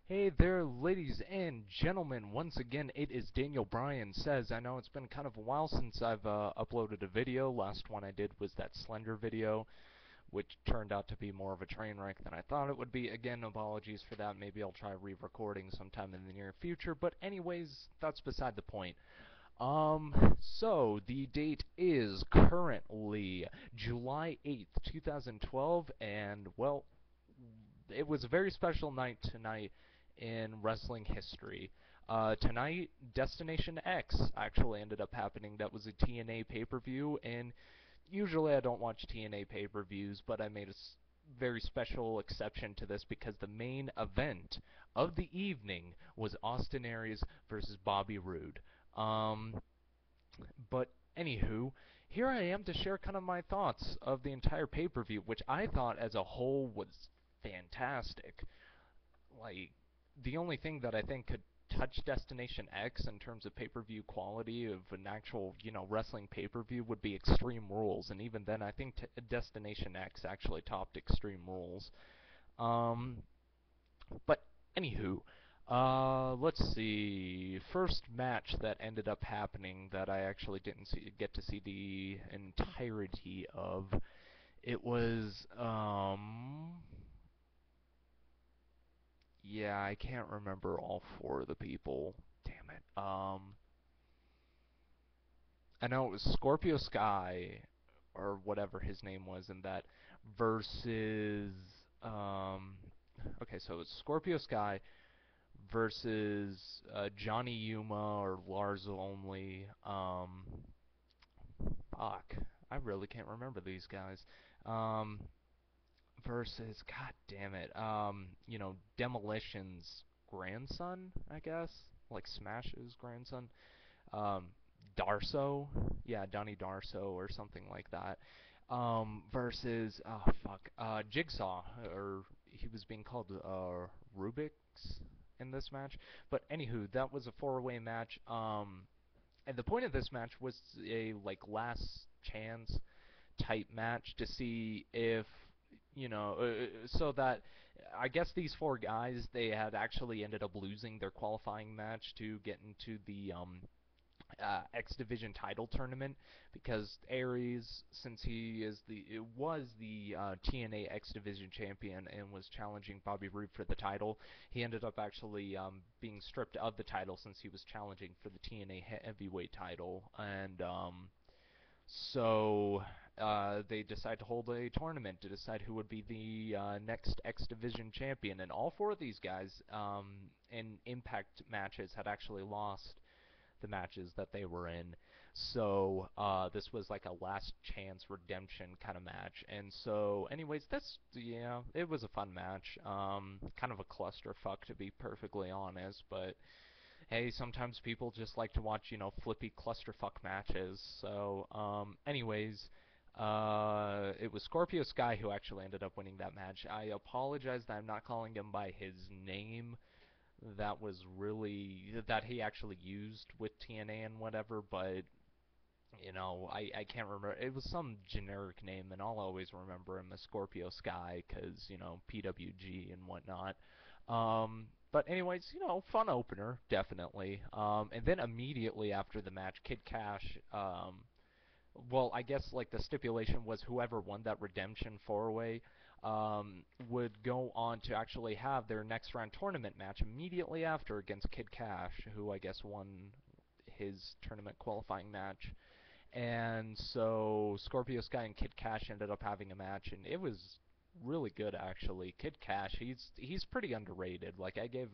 Hey there, ladies and gentlemen. Once again, it is Daniel Bryan Says. I know it's been kind of a while since I've uploaded a video. Last one I did was that Slender video, which turned out to be more of a train wreck than I thought it would be. Again, apologies for that. Maybe I'll try re-recording sometime in the near future. But anyways, that's beside the point. So the date is currently July 8th, 2012, and well, it was a very special night tonight in wrestling history. Tonight, Destination X actually ended up happening. That was a TNA pay-per-view, and usually I don't watch TNA pay-per-views, but I made a very special exception to this because the main event of the evening was Austin Aries versus Bobby Roode. Um, but anywho, here I am to share kind of my thoughts of the entire pay-per-view, which I thought as a whole was fantastic. Like, the only thing that I think could touch Destination X in terms of pay-per-view quality of an actual, wrestling pay-per-view would be Extreme Rules, and even then I think Destination X actually topped Extreme Rules. Um, but anywho, let's see. First match that ended up happening that I actually didn't get to see the entirety of. It was yeah, I can't remember all four of the people. Damn it. I know it was Scorpio Sky or whatever his name was in that versus um okay, so it's Scorpio Sky versus Johnny Yuma or Lars Only. Fuck, I really can't remember these guys. Um, versus, god damn it, Demolition's grandson, I guess, like Smash's grandson. Um, Darso, yeah, Donnie Darso or something like that. Versus, oh fuck, Jigsaw, or he was being called Rubik's in this match. But anywho, that was a four-way match. And the point of this match was a like last chance type match to see if so that I guess these four guys they had actually ended up losing their qualifying match to get into the X Division title tournament because Aries, since he is was the TNA X Division champion and was challenging Bobby Roode for the title, he ended up actually being stripped of the title since he was challenging for the TNA heavyweight title, and so they decided to hold a tournament to decide who would be the next X Division champion. And all four of these guys in Impact matches had actually lost the matches that they were in. So this was like a last chance redemption kind of match. And so, anyways, that's yeah, it was a fun match. Kind of a clusterfuck to be perfectly honest, but hey, sometimes people just like to watch, flippy clusterfuck matches. So, anyways, it was Scorpio Sky who actually ended up winning that match. I apologize that I'm not calling him by his name. That was really that he actually used with TNA and whatever, but I can't remember. It was some generic name, and I'll always remember him as Scorpio Sky, because, PWG and whatnot. But anyways, fun opener, definitely. And then immediately after the match, Kid Cash, well, I guess, like, the stipulation was whoever won that Redemption four-way, would go on to actually have their next round tournament match immediately after against Kid Cash, who I guess won his tournament qualifying match. And so Scorpio Sky and Kid Cash ended up having a match, and it was really good actually. Kid Cash, he's pretty underrated. Like I gave,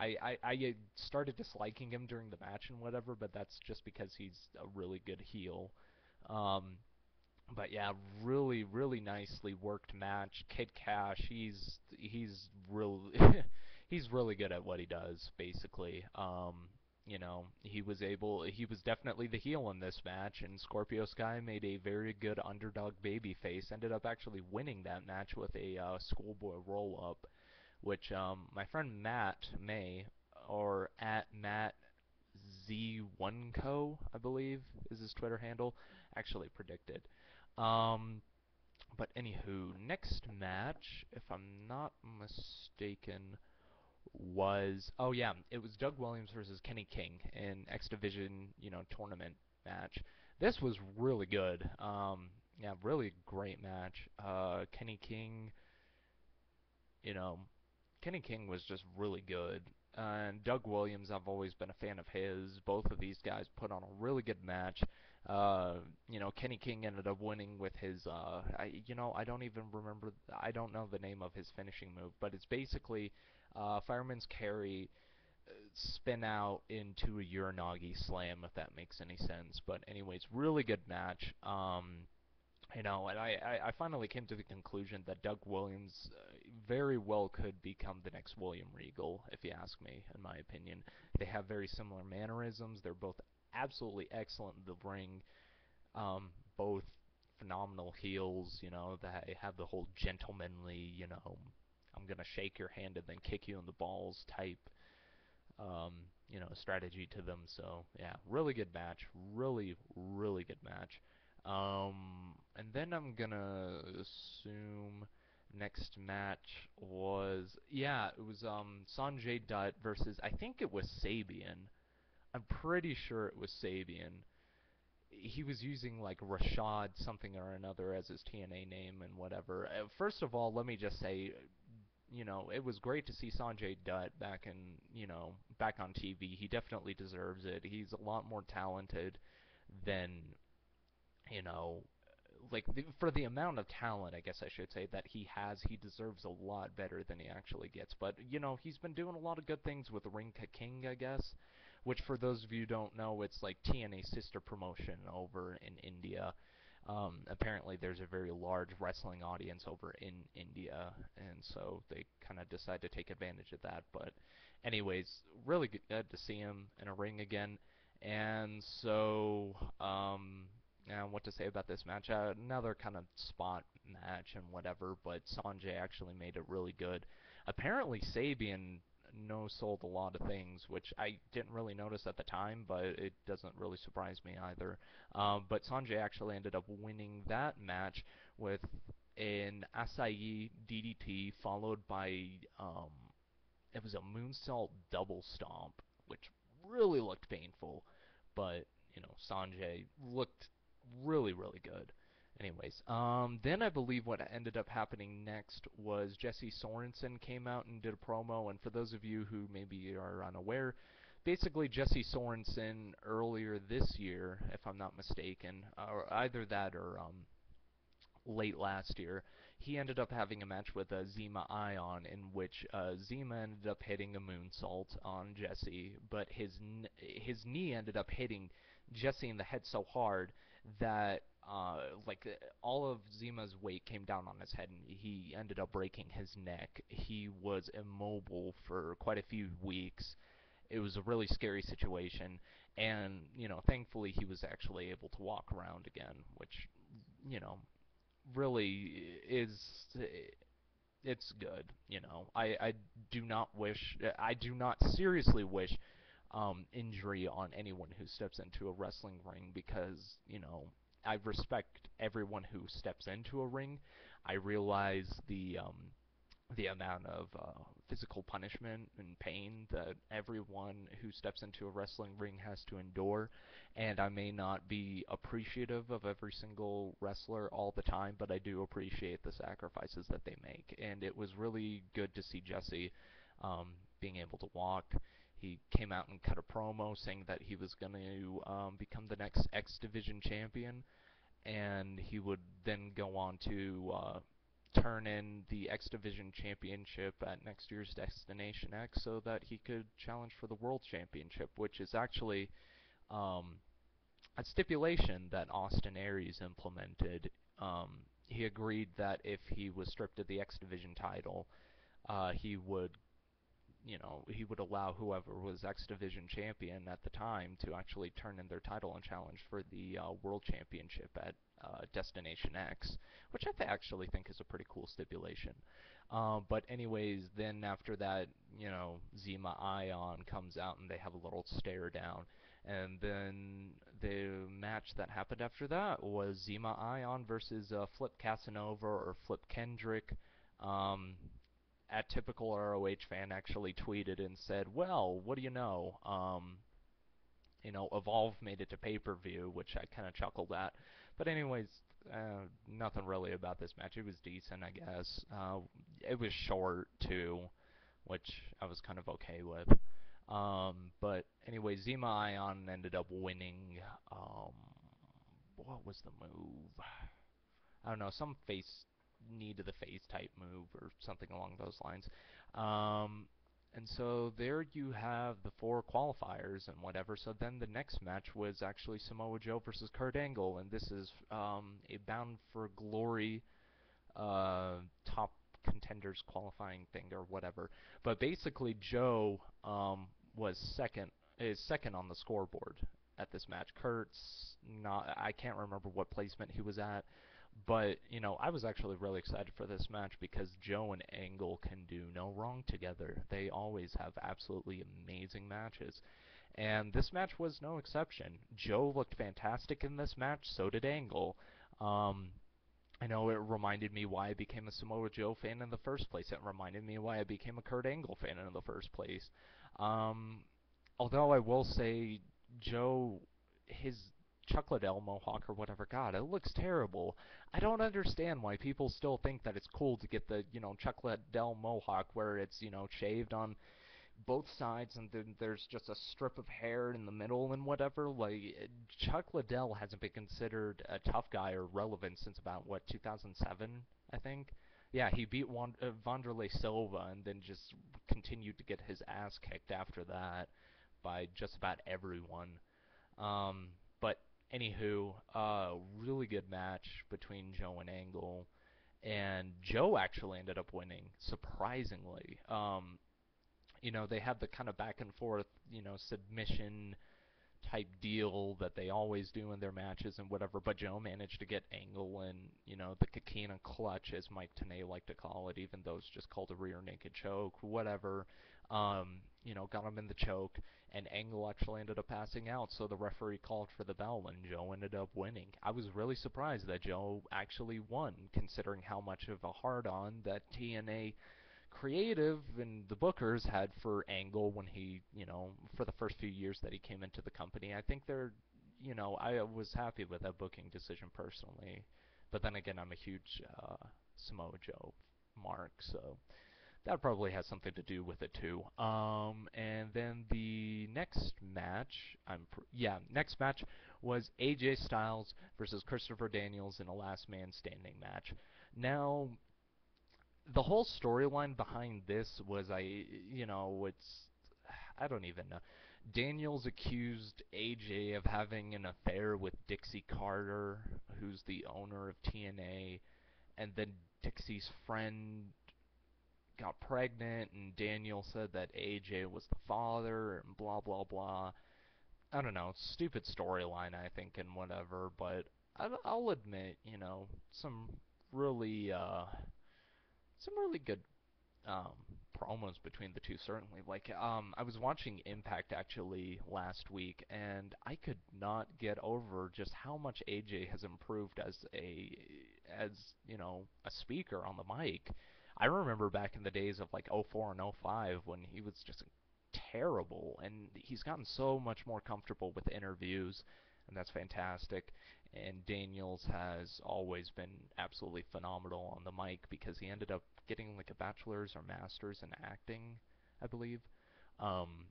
I started disliking him during the match and whatever, but that's just because he's a really good heel. Um, but yeah, really, really nicely worked match. Kid Cash, he's really he's really good at what he does, basically. He was definitely the heel in this match, and Scorpio Sky made a very good underdog babyface. Ended up actually winning that match with a schoolboy roll up, which my friend Matt May, or at Matt Z1Co, I believe is his Twitter handle, actually predicted. Um, but anywho, next match, if I'm not mistaken, was, oh yeah, it was Doug Williams versus Kenny King in X Division, tournament match. This was really good. Yeah, really great match. You know, Kenny King was just really good. And Doug Williams, I've always been a fan of his. Both of these guys put on a really good match. Uh, Kenny King ended up winning with his, I don't even remember, I don't know the name of his finishing move, but it's basically fireman's carry, spin out into a Uranagi slam, if that makes any sense. But anyways, really good match. And I finally came to the conclusion that Doug Williams very well could become the next William Regal, if you ask me, in my opinion. They have very similar mannerisms. They're both absolutely excellent in the ring. Both phenomenal heels, they have the whole gentlemanly, I'm going to shake your hand and then kick you in the balls type, strategy to them. So, yeah, really good match. Really, really good match. And then I'm gonna assume next match was, yeah, it was Sanjay Dutt versus, I think it was Sabian. I'm pretty sure it was Sabian. He was using like Rashad something or another as his TNA name and whatever. First of all, let me just say, it was great to see Sanjay Dutt back back on TV. He definitely deserves it. He's a lot more talented than, you know, for the amount of talent, I guess I should say, that he has, he deserves a lot better than he actually gets. But, he's been doing a lot of good things with Ring Ka King, I guess, which for those of you who don't know, it's like TNA's sister promotion over in India. Apparently there's a very large wrestling audience over in India, and so they kind of decide to take advantage of that. But anyways, really good to see him in a ring again. And so, and what to say about this match? Another kind of spot match and whatever, but Sanjay actually made it really good. Apparently Sabian no-sold a lot of things, which I didn't really notice at the time, but it doesn't really surprise me either. But Sanjay actually ended up winning that match with an Asai DDT followed by, it was a moonsault double stomp, which really looked painful, but, Sanjay looked really, really good. Anyways, then I believe what ended up happening next was Jesse Sorensen came out and did a promo, and for those of you who maybe are unaware, basically Jesse Sorensen earlier this year, if I'm not mistaken, or either that or late last year, he ended up having a match with Zema Ion in which Zema ended up hitting a moonsault on Jesse, but his knee ended up hitting Jesse in the head so hard that all of Zema's weight came down on his head and he ended up breaking his neck. He was immobile for quite a few weeks. It was a really scary situation, and thankfully he was actually able to walk around again, which you know really is, it's good. I do not wish, I do not seriously wish injury on anyone who steps into a wrestling ring, because I respect everyone who steps into a ring. I realize the amount of physical punishment and pain that everyone who steps into a wrestling ring has to endure, and I may not be appreciative of every single wrestler all the time, but I do appreciate the sacrifices that they make, and it was really good to see Jesse being able to walk. He came out and cut a promo saying that he was going to become the next X Division champion, and he would then go on to turn in the X Division Championship at next year's Destination X so that he could challenge for the World Championship, which is actually um, a stipulation that Austin Aries implemented. He agreed that if he was stripped of the X Division title, he would he would allow whoever was X Division champion at the time to actually turn in their title and challenge for the World Championship at Destination X, which I actually think is a pretty cool stipulation. But anyways, then after that, Zema Ion comes out and they have a little stare down. And then the match that happened after that was Zema Ion versus Flip Casanova or Flip Kendrick. Um, a typical ROH fan actually tweeted and said, "Well, what do you know? Evolve made it to pay-per-view," which I kind of chuckled at. But anyways, nothing really about this match. It was decent, I guess. It was short too, which I was kind of okay with. But anyway, Zema Ion ended up winning. Um, what was the move? I don't know, some face knee to the face type move or something along those lines. Um, and so there you have the 4 qualifiers and whatever. So then the next match was actually Samoa Joe versus Kurt Angle, and this is a Bound for Glory top contenders qualifying thing or whatever. But basically, Joe was second on the scoreboard at this match. Kurt's not. I can't remember what placement he was at. But, I was actually really excited for this match because Joe and Angle can do no wrong together. They always have absolutely amazing matches. And this match was no exception. Joe looked fantastic in this match, so did Angle. Um, I know it reminded me why I became a Samoa Joe fan in the first place. It reminded me why I became a Kurt Angle fan in the first place. Um, Although I will say, Joe, his Chuck Liddell mohawk or whatever, God, it looks terrible. I don't understand why people still think that it's cool to get the, Chuck Liddell mohawk where it's, shaved on both sides and then there's just a strip of hair in the middle and whatever. Like, Chuck Liddell hasn't been considered a tough guy or relevant since about, 2007, I think? Yeah, he beat Wanderlei Silva and then just continued to get his ass kicked after that by just about everyone. But anywho, really good match between Joe and Angle, and Joe actually ended up winning, surprisingly. They had the kind of back and forth, submission type deal that they always do in their matches and whatever, but Joe managed to get Angle in, the Coquina clutch, as Mike Tenay liked to call it, even though it's just called a rear naked choke, whatever. Got him in the choke, and Angle actually ended up passing out, so the referee called for the bell, and Joe ended up winning. I was really surprised that Joe actually won, considering how much of a hard-on that TNA creative and the bookers had for Angle when he, for the first few years that he came into the company. I think I was happy with that booking decision personally. But then again, I'm a huge Samoa Joe mark, so that probably has something to do with it too. And then the next match, next match was AJ Styles versus Christopher Daniels in a last man standing match. Now, the whole storyline behind this was I don't even know. Daniels accused AJ of having an affair with Dixie Carter, who's the owner of TNA, and then Dixie's friend got pregnant, and Daniel said that AJ was the father, and blah blah blah. I don't know, stupid storyline, I think, and whatever, but I'll admit, really, uh, some really good um, promos between the two, certainly. Like, I was watching Impact actually last week, and I could not get over just how much AJ has improved as a speaker on the mic. I remember back in the days of like '04 and '05 when he was just terrible, and he's gotten so much more comfortable with interviews, and that's fantastic. And Daniels has always been absolutely phenomenal on the mic because he ended up getting like a bachelor's or master's in acting, I believe. Um,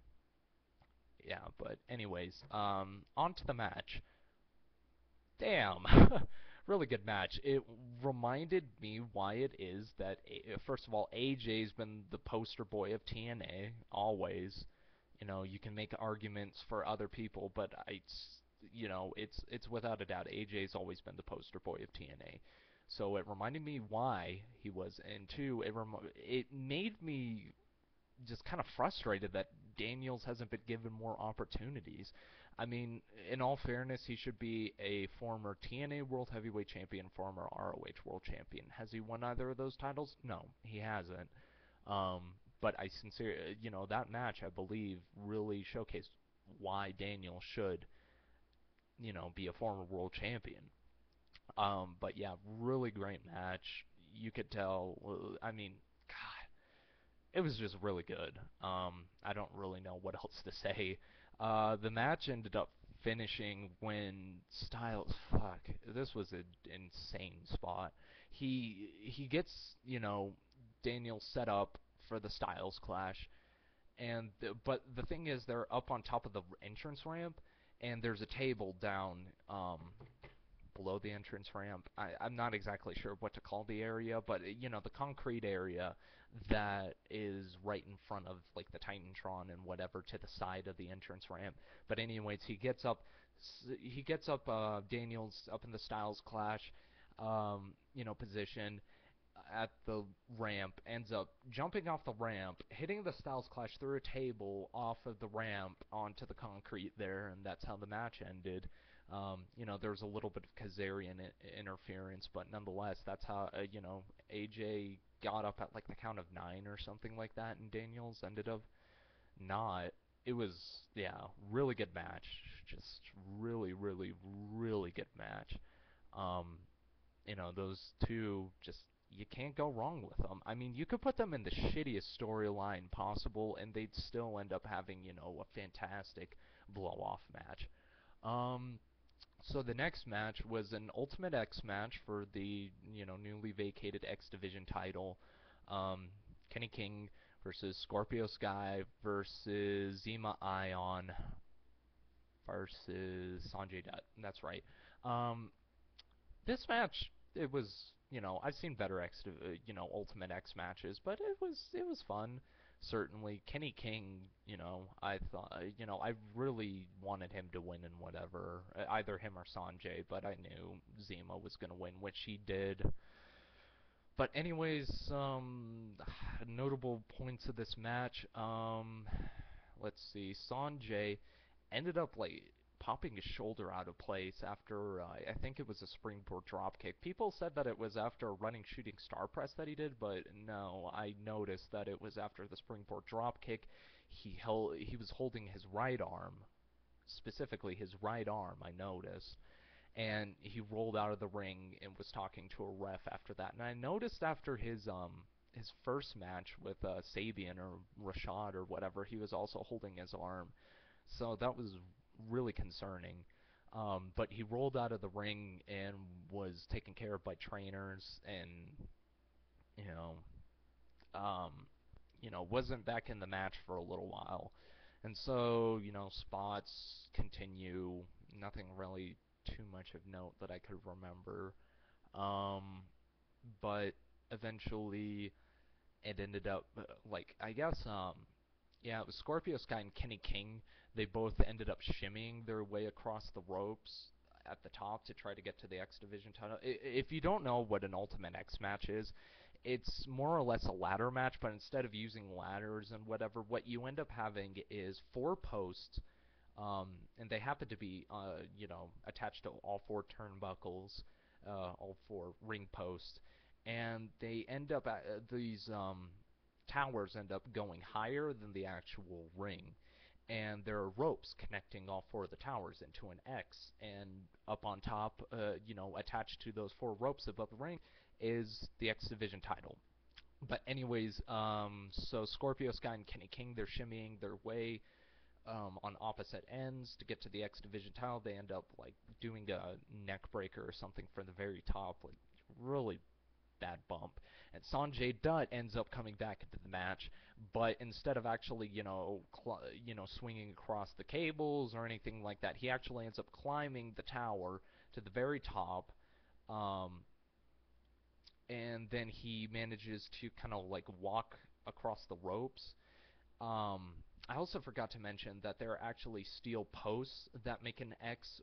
yeah, but anyways, on to the match. Damn, really good match. It reminded me why it is that, first of all, AJ's been the poster boy of TNA, always. You can make arguments for other people, but it's without a doubt, AJ's always been the poster boy of TNA. So it reminded me why he was, and two, it made me just kind of frustrated that Daniels hasn't been given more opportunities. I mean, in all fairness, he should be a former TNA World Heavyweight Champion, former ROH World Champion. Has he won either of those titles? No, he hasn't. Um, but I sincerely, that match, I believe, really showcased why Daniel should, be a former world champion. But yeah, really great match. You could tell, I mean, God, it was just really good. I don't really know what else to say. The match ended up finishing when Styles, fuck, this was an insane spot. He gets, Daniel set up for the Styles Clash, but the thing is, they're up on top of the entrance ramp, and there's a table down below the entrance ramp. I'm not exactly sure what to call the area, but the concrete area that is right in front of like the Titantron and whatever to the side of the entrance ramp. But anyways, he gets up. Daniel's up in the Styles Clash, position at the ramp, ends up jumping off the ramp, hitting the Styles Clash through a table off of the ramp onto the concrete there, and that's how the match ended. There was a little bit of Kazarian interference, but nonetheless, that's how, AJ got up at like the count of 9 or something like that, and Daniels ended up not. It was, yeah, really good match. Just really, really, really good match. Um, those two just you can't go wrong with them. I mean, you could put them in the shittiest storyline possible, and they'd still end up having, a fantastic blow-off match. Um, so the next match was an Ultimate X match for the, newly vacated X Division title. Kenny King versus Scorpio Sky versus Zema Ion versus Sanjay Dutt. That's right. Um, this match, it was, I've seen better Ultimate X matches, but it was fun. Certainly, Kenny King, I thought, I really wanted him to win in whatever, either him or Sanjay, but I knew Zema was gonna win, which he did. But anyways, notable points of this match. Let's see. Sanjay ended up like popping his shoulder out of place after I think it was a springboard dropkick. People said that it was after a running shooting star press that he did, but no, I noticed that it was after the springboard dropkick. He was holding his right arm, specifically his right arm, I noticed, and he rolled out of the ring and was talking to a ref after that. And I noticed after his first match with Sabian or Rashad or whatever, he was also holding his arm. So that was really concerning. But he rolled out of the ring and was taken care of by trainers, and you know, um, wasn't back in the match for a little while. And so, spots continue. Nothing really too much of note that I could remember. Um, but eventually, it ended up like I guess yeah, it was Scorpio Sky and Kenny King. They both ended up shimmying their way across the ropes at the top to try to get to the X Division title. If you don't know what an Ultimate X match is, it's more or less a ladder match, but instead of using ladders and whatever, what you end up having is 4 posts, and they happen to be, attached to all 4 turnbuckles, all 4 ring posts, and they end up at these towers end up going higher than the actual ring, and there are ropes connecting all 4 of the towers into an X, and up on top, attached to those 4 ropes above the ring is the X Division title. But anyways, so Scorpio Sky and Kenny King, they're shimmying their way on opposite ends to get to the X Division title. They end up like doing a neck breaker or something from the very top, like really bad bump. And Sanjay Dutt ends up coming back into the match, but instead of actually, swinging across the cables or anything like that, he actually ends up climbing the tower to the very top, um, and then he manages to kind of like walk across the ropes. Um, I also forgot to mention that there are actually steel posts that make an X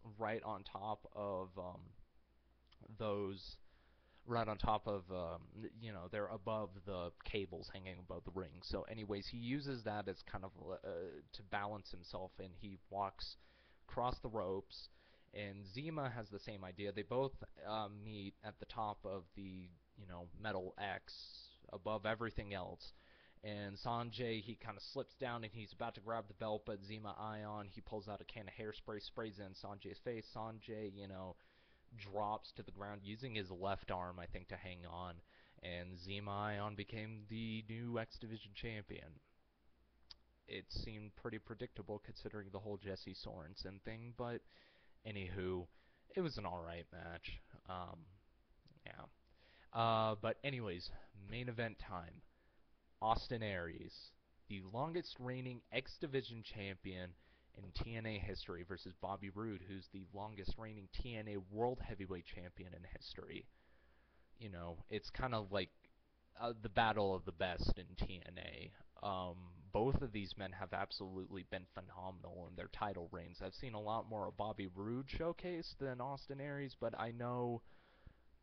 those right on top of, they're above the cables hanging above the ring. So anyways, he uses that as kind of to balance himself, and he walks across the ropes, and Zema has the same idea. They both meet at the top of the, metal X above everything else. And Sanjay, he kind of slips down and he's about to grab the belt, but Zema Ion, he pulls out a can of hairspray, sprays in Sanjay's face. Sanjay, drops to the ground using his left arm, I think, to hang on. and Zema Ion became the new X Division champion. It seemed pretty predictable considering the whole Jesse Sorensen thing, but anywho, it was an alright match. Yeah. But anyways, main event time. Austin Aries, the longest reigning X Division champion in TNA history, versus Bobby Roode, who's the longest reigning TNA World Heavyweight Champion in history. You know, it's kind of like the battle of the best in TNA. Both of these men have absolutely been phenomenal in their title reigns. I've seen a lot more of Bobby Roode showcased than Austin Aries, but I know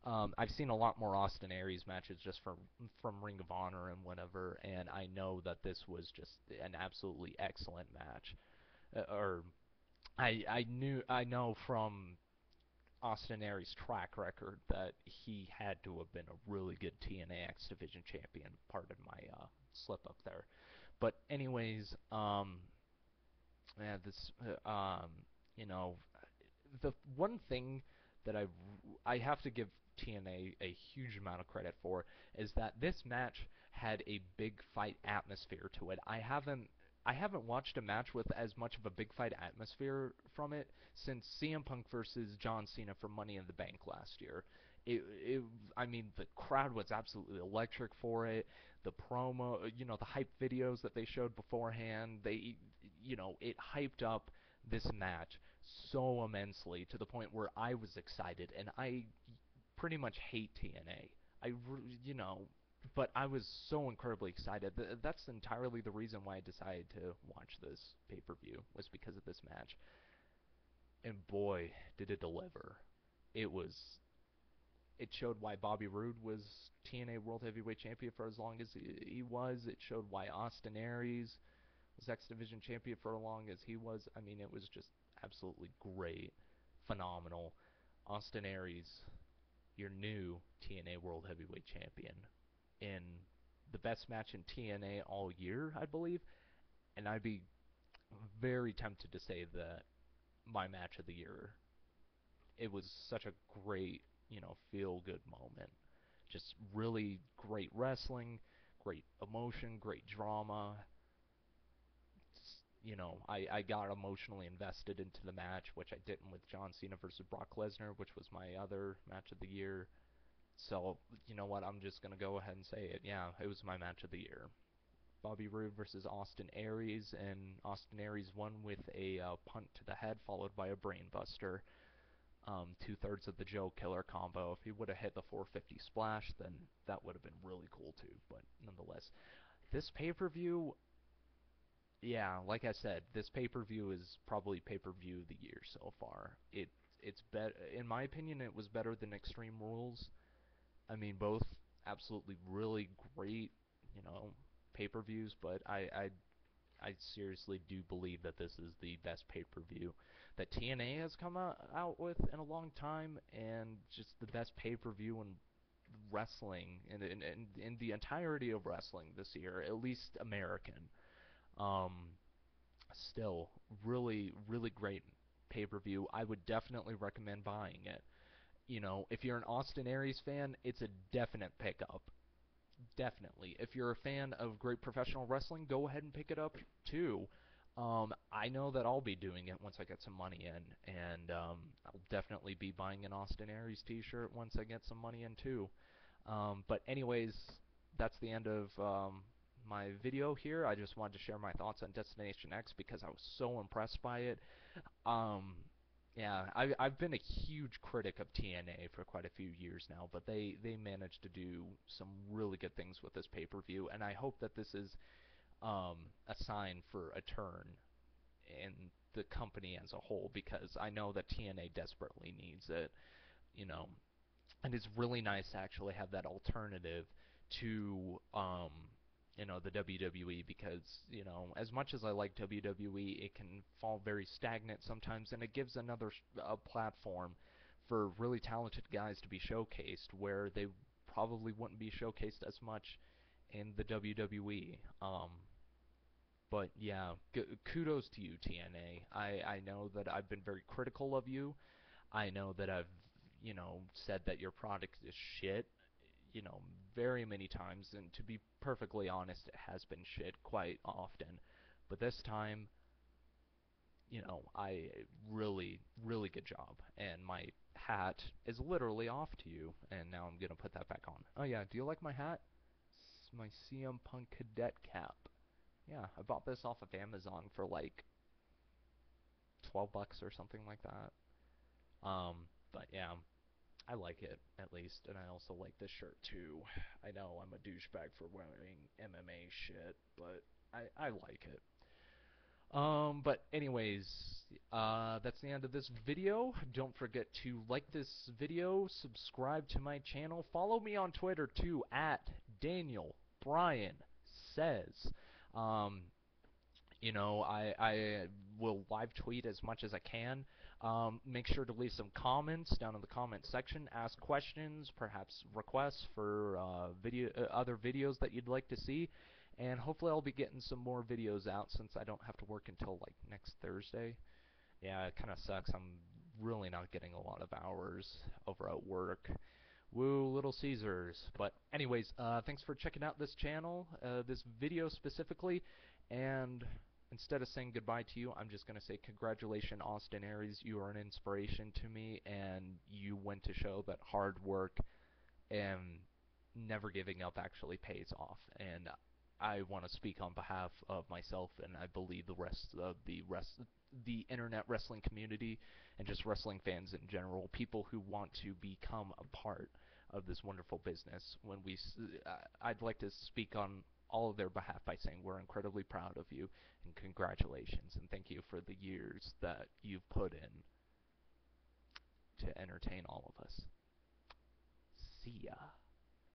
I've seen a lot more Austin Aries matches just from Ring of Honor and whatever, and I know that this was just an absolutely excellent match. Or I know from Austin Aries' track record that he had to have been a really good TNA X Division champion. Pardon my slip up there. But anyways, yeah, this you know, the one thing that I have to give TNA a huge amount of credit for is that this match had a big fight atmosphere to it. I haven't watched a match with as much of a big fight atmosphere from it since CM Punk versus John Cena for Money in the Bank last year. I mean, the crowd was absolutely electric for it. The promo, the hype videos that they showed beforehand, it hyped up this match so immensely to the point where I was excited, and I pretty much hate TNA. But I was so incredibly excited. That's entirely the reason why I decided to watch this pay-per-view, was because of this match. And boy, did it deliver. It was it showed why Bobby Roode was TNA World Heavyweight Champion for as long as he was. It showed why Austin Aries was X Division Champion for as long as he was. I mean, it was just absolutely great, phenomenal. Austin Aries, your new TNA World Heavyweight Champion, in the best match in TNA all year, I believe. And I'd be very tempted to say that my match of the year. It was such a great, feel-good moment. Just really great wrestling, great emotion, great drama. I got emotionally invested into the match, which I didn't with John Cena versus Brock Lesnar, which was my other match of the year. So, you know what, I'm just going to go ahead and say it. Yeah, it was my match of the year. Bobby Roode versus Austin Aries, and Austin Aries won with a punt to the head followed by a brainbuster. Two-thirds of the Joe Killer combo. If he would have hit the 450 splash, then that would have been really cool too. But nonetheless, this pay-per-view, yeah, like I said, this pay-per-view is probably pay-per-view of the year so far. It's better, in my opinion. It was better than Extreme Rules. I mean, both absolutely really great, you know, pay-per-views, but I seriously do believe that this is the best pay-per-view that TNA has come out with in a long time, and just the best pay-per-view in wrestling, in the entirety of wrestling this year, at least American. Um, Still, really, really great pay-per-view. I would definitely recommend buying it. If you're an Austin Aries fan, it's a definite pickup. Definitely. If you're a fan of great professional wrestling, go ahead and pick it up too. I know that I'll be doing it once I get some money in, and I'll definitely be buying an Austin Aries t-shirt once I get some money in too. But anyways, that's the end of my video here. I just wanted to share my thoughts on Destination X because I was so impressed by it. Um, yeah, I've been a huge critic of TNA for quite a few years now, but they managed to do some really good things with this pay-per-view, and I hope that this is a sign for a turn in the company as a whole, because I know that TNA desperately needs it, you know, and it's really nice to actually have that alternative to the WWE, because as much as I like WWE, it can fall very stagnant sometimes, and it gives another platform for really talented guys to be showcased where they probably wouldn't be showcased as much in the WWE. But yeah, kudos to you, TNA. I know that I've been very critical of you. I know that I've said that your product is shit. you know, very many times, and to be perfectly honest, it has been shit quite often. But this time, you know, I really, really good job. And my hat is literally off to you, and now I'm gonna put that back on. Oh yeah, do you like my hat? It's my CM Punk cadet cap. Yeah, I bought this off of Amazon for like 12 bucks or something like that. But yeah, I like it at least, and I also like this shirt too. I know I'm a douchebag for wearing MMA shit, but I like it. But anyways, that's the end of this video. Don't forget to like this video, subscribe to my channel, follow me on Twitter too, at Daniel Bryan Says. Um, you know, I will live tweet as much as I can. Make sure to leave some comments down in the comment section. Ask questions, perhaps requests for other videos that you'd like to see. And hopefully I'll be getting some more videos out since I don't have to work until like next Thursday. Yeah, it kind of sucks. I'm really not getting a lot of hours over at work. Woo, Little Caesars. But anyways, thanks for checking out this channel, this video specifically, and instead of saying goodbye to you, I'm just going to say congratulations, Austin Aries. You are an inspiration to me, and you went to show that hard work and never giving up actually pays off. And I want to speak on behalf of myself, and I believe the internet wrestling community and just wrestling fans in general, people who want to become a part of this wonderful business. I'd like to speak on all of their behalf by saying we're incredibly proud of you and congratulations and thank you for the years that you've put in to entertain all of us. See ya.